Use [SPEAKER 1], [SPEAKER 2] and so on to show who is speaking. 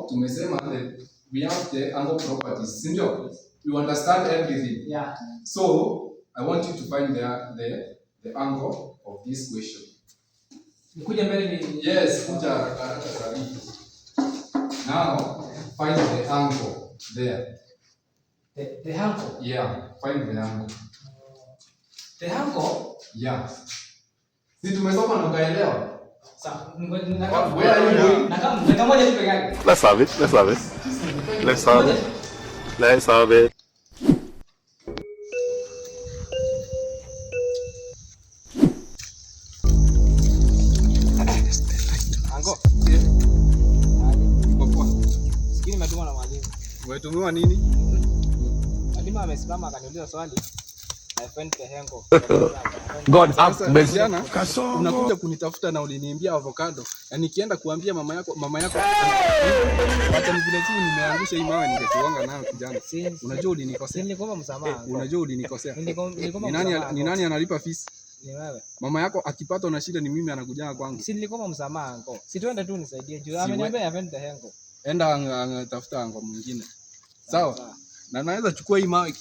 [SPEAKER 1] tumesema we have the angle properties, sindio? You understand everything?
[SPEAKER 2] Yeah.
[SPEAKER 1] So I want you to find the angle of this question. Yes, now find the angle there.
[SPEAKER 2] The angle?
[SPEAKER 1] Yeah, find the angle.
[SPEAKER 2] The angle?
[SPEAKER 1] Yeah. Si tumesoma na ukaelewa?
[SPEAKER 2] Where are you going?
[SPEAKER 3] Let's have it. Let's have it. Let's have it. Let's have it.
[SPEAKER 2] Ango. Sikini nimetumwa na mwalimu.
[SPEAKER 1] Umetumiwa nini?
[SPEAKER 2] Mwalimu amesimama akaniuliza swali. I find the angle.
[SPEAKER 3] God have mercy.
[SPEAKER 1] Unakuja kunitafuta na uliniambia avocado. Na nikienda kuambia mama yako hata ni vile tu nimeangusha hii mawe ningekuanga nayo kijana. Unajua ulinikosea.
[SPEAKER 2] Nilikuomba msamaha.
[SPEAKER 1] Unajua ulinikosea. Ni nani analipa fees?
[SPEAKER 2] Ni wewe.
[SPEAKER 1] Mama yako akipata na shida ni mimi anakuja kwangu.
[SPEAKER 2] Si nilikuomba msamaha ango. Si tuende tu nisaidie juu ameniambia I find the angle.
[SPEAKER 1] Enda tafuta ango mwingine. Sawa? Na naweza chukua hii mawe